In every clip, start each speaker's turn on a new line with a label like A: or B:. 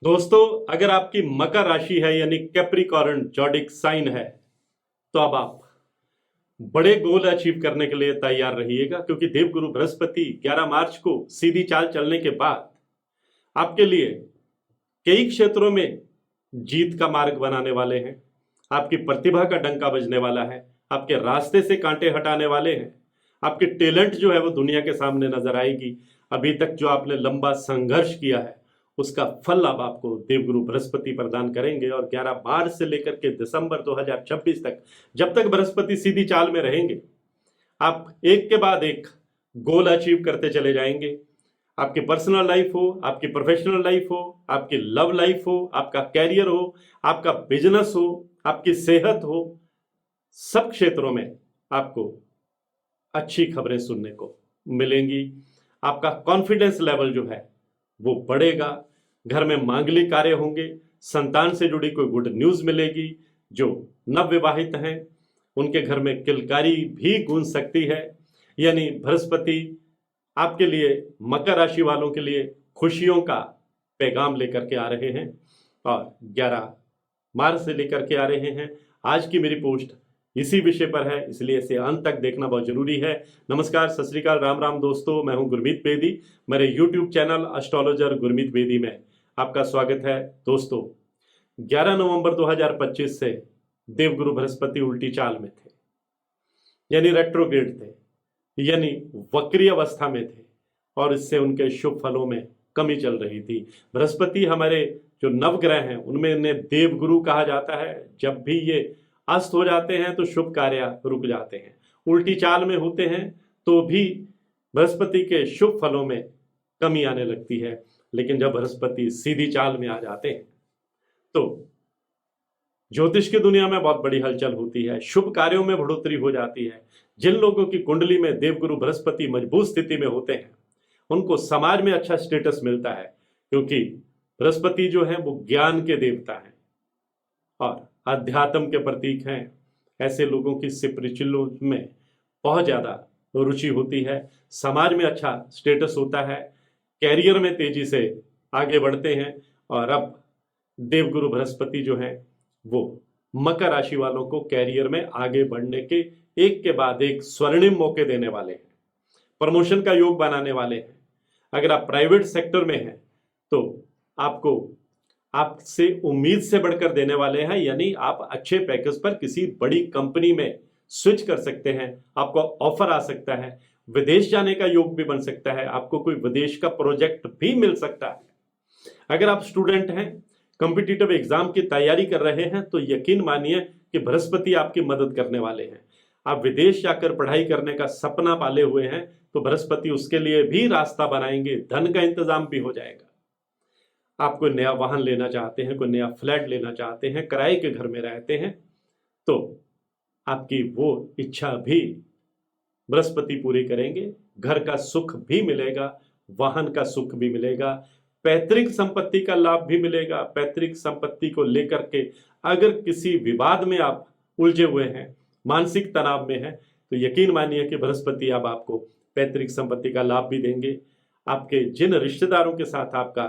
A: दोस्तों, अगर आपकी मकर राशि है यानी कैप्रिकॉर्न जॉडिक साइन है तो अब आप बड़े गोल अचीव करने के लिए तैयार रहिएगा, क्योंकि देवगुरु बृहस्पति 11 मार्च को सीधी चाल चलने के बाद आपके लिए कई क्षेत्रों में जीत का मार्ग बनाने वाले हैं। आपकी प्रतिभा का डंका बजने वाला है, आपके रास्ते से कांटे हटाने वाले हैं। आपके टैलेंट जो है वो दुनिया के सामने नजर आएगी। अभी तक जो आपने लंबा संघर्ष किया है उसका फल अब आपको देवगुरु बृहस्पति प्रदान करेंगे। और 11 मार्च से लेकर के दिसंबर 2026 तक, जब तक बृहस्पति सीधी चाल में रहेंगे, आप एक के बाद एक गोल अचीव करते चले जाएंगे। आपकी पर्सनल लाइफ हो, आपकी प्रोफेशनल लाइफ हो, आपकी लव लाइफ हो, आपका कैरियर हो, आपका बिजनेस हो, आपकी सेहत हो, सब क्षेत्रों में आपको अच्छी खबरें सुनने को मिलेंगी। आपका कॉन्फिडेंस लेवल जो है वो बढ़ेगा। घर में मांगलिक कार्य होंगे, संतान से जुड़ी कोई गुड न्यूज मिलेगी। जो नवविवाहित हैं उनके घर में किलकारी भी गूंज सकती है। यानी बृहस्पति आपके लिए, मकर राशि वालों के लिए खुशियों का पैगाम लेकर के आ रहे हैं और 11 मार्च से लेकर के आ रहे हैं। आज की मेरी पोस्ट इसी विषय पर है, इसलिए इसे अंत तक देखना बहुत जरूरी है। नमस्कार, सत श्री अकाल, राम राम दोस्तों, मैं हूं गुरमीत बेदी। मेरे YouTube channel astrologer Gurmeet Bedi में आपका स्वागत है। दोस्तों, 11 नवंबर 2025 से देवगुरु बृहस्पति उल्टी चाल में थे, यानी रेट्रोग्रेड थे, यानी वक्री अवस्था में थे और इससे उनके शुभ फलों में कमी चल रही थी। बृहस्पति हमारे जो नवग्रह हैं उनमें इन्हें देवगुरु कहा जाता है। जब भी ये अस्त हो जाते हैं तो शुभ कार्य रुक जाते हैं। उल्टी चाल में होते हैं तो भी बृहस्पति के शुभ फलों में कमी आने लगती है। लेकिन जब बृहस्पति सीधी चाल में आ जाते हैं तो ज्योतिष की दुनिया में बहुत बड़ी हलचल होती है, शुभ कार्यों में बढ़ोतरी हो जाती है। जिन लोगों की कुंडली में देवगुरु बृहस्पति मजबूत स्थिति में होते हैं उनको समाज में अच्छा स्टेटस मिलता है, क्योंकि बृहस्पति जो है वो ज्ञान के देवता हैं और अध्यात्म के प्रतीक हैं। ऐसे लोगों की स्पिरिचुअल में बहुत ज़्यादा रुचि होती है, समाज में अच्छा स्टेटस होता है, कैरियर में तेजी से आगे बढ़ते हैं। और अब देवगुरु बृहस्पति जो है वो मकर राशि वालों को कैरियर में आगे बढ़ने के एक के बाद एक स्वर्णिम मौके देने वाले हैं, प्रमोशन का योग बनाने वाले हैं। अगर आप प्राइवेट सेक्टर में हैं तो आपको आपसे उम्मीद से बढ़कर देने वाले हैं, यानी आप अच्छे पैकेज पर किसी बड़ी कंपनी में स्विच कर सकते हैं, आपको ऑफर आ सकता है, विदेश जाने का योग भी बन सकता है, आपको कोई विदेश का प्रोजेक्ट भी मिल सकता है। अगर आप स्टूडेंट हैं, कॉम्पिटिटिव एग्जाम की तैयारी कर रहे हैं, तो यकीन मानिए कि बृहस्पति आपकी मदद करने वाले हैं। आप विदेश जाकर पढ़ाई करने का सपना पाले हुए हैं तो बृहस्पति उसके लिए भी रास्ता बनाएंगे, धन का इंतजाम भी हो जाएगा। आप कोई नया वाहन लेना चाहते हैं, कोई नया फ्लैट लेना चाहते हैं, किराए के घर में रहते हैं, तो आपकी वो इच्छा भी बृहस्पति पूरी करेंगे। घर का सुख भी मिलेगा, वाहन का सुख भी मिलेगा, पैतृक संपत्ति का लाभ भी मिलेगा। पैतृक संपत्ति को लेकर के अगर किसी विवाद में आप उलझे हुए हैं, मानसिक तनाव में हैं, तो यकीन मानिए कि बृहस्पति अब आपको पैतृक संपत्ति का लाभ भी देंगे। आपके जिन रिश्तेदारों के साथ आपका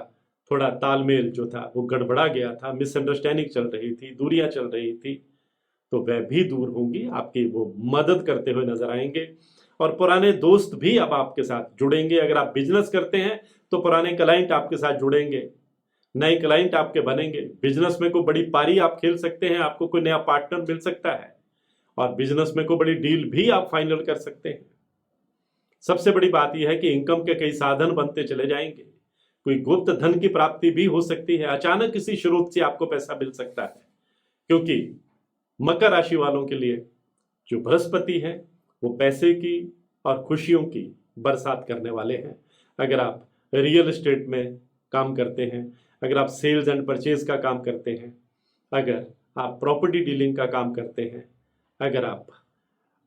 A: थोड़ा तालमेल जो था वो गड़बड़ा गया था, मिसअंडरस्टैंडिंग चल रही थी, दूरियां चल रही थी, तो वह भी दूर होंगी, आपकी वो मदद करते हुए नजर आएंगे। और पुराने दोस्त भी अब आपके साथ जुड़ेंगे। अगर आप बिजनेस करते हैं तो पुराने क्लाइंट आपके साथ जुड़ेंगे, नए क्लाइंट आपके बनेंगे। बिजनेस में कोई बड़ी पारी आप खेल सकते हैं, आपको कोई नया पार्टनर मिल सकता है और बिजनेस में कोई बड़ी डील भी आप फाइनल कर सकते हैं। सबसे बड़ी बात यह है कि इनकम के कई साधन बनते चले जाएंगे। कोई गुप्त धन की प्राप्ति भी हो सकती है, अचानक किसी स्रोत से आपको पैसा मिल सकता है, क्योंकि मकर राशि वालों के लिए जो बृहस्पति है वो पैसे की और खुशियों की बरसात करने वाले हैं। अगर आप रियल एस्टेट में काम करते हैं, अगर आप सेल्स एंड परचेज का काम करते हैं, अगर आप प्रॉपर्टी डीलिंग का काम करते हैं, अगर आप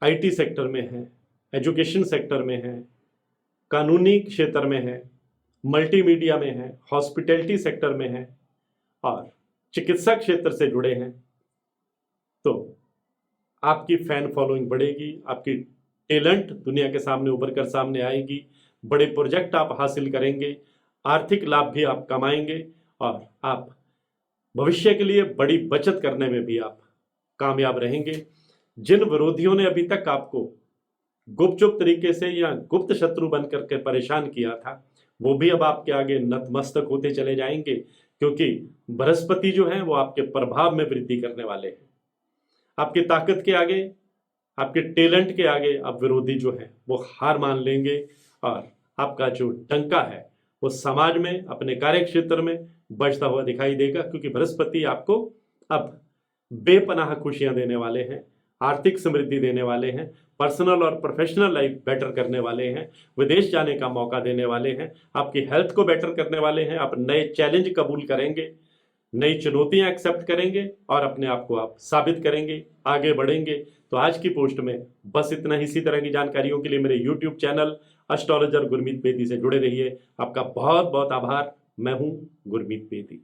A: आईटी सेक्टर में हैं, एजुकेशन सेक्टर में हैं, कानूनी क्षेत्र में हैं, मल्टीमीडिया में हैं, हॉस्पिटैलिटी सेक्टर में हैं और चिकित्सा क्षेत्र से जुड़े हैं, तो आपकी फैन फॉलोइंग बढ़ेगी, आपकी टैलेंट दुनिया के सामने उभर कर सामने आएगी, बड़े प्रोजेक्ट आप हासिल करेंगे, आर्थिक लाभ भी आप कमाएंगे और आप भविष्य के लिए बड़ी बचत करने में भी आप कामयाब रहेंगे। जिन विरोधियों ने अभी तक आपको गुपचुप तरीके से या गुप्त शत्रु बन करके परेशान किया था, वो भी अब आपके आगे नतमस्तक होते चले जाएंगे, क्योंकि बृहस्पति जो है वो आपके प्रभाव में वृद्धि करने वाले हैं। आपकी ताकत के आगे, आपके टैलेंट के आगे अब विरोधी जो है वो हार मान लेंगे और आपका जो डंका है वो समाज में, अपने कार्य क्षेत्र में बजता हुआ दिखाई देगा, क्योंकि बृहस्पति आपको अब बेपनाह खुशियां देने वाले हैं, आर्थिक समृद्धि देने वाले हैं, पर्सनल और प्रोफेशनल लाइफ बेटर करने वाले हैं, विदेश जाने का मौका देने वाले हैं, आपकी हेल्थ को बेटर करने वाले हैं। आप नए चैलेंज कबूल करेंगे, नई चुनौतियां एक्सेप्ट करेंगे और अपने आप को आप साबित करेंगे, आगे बढ़ेंगे। तो आज की पोस्ट में बस इतना ही। इसी तरह की जानकारियों के लिए मेरे YouTube channel astrologer Gurmeet Bedi से जुड़े रहिए। आपका बहुत बहुत आभार। मैं हूं गुरमीत बेदी।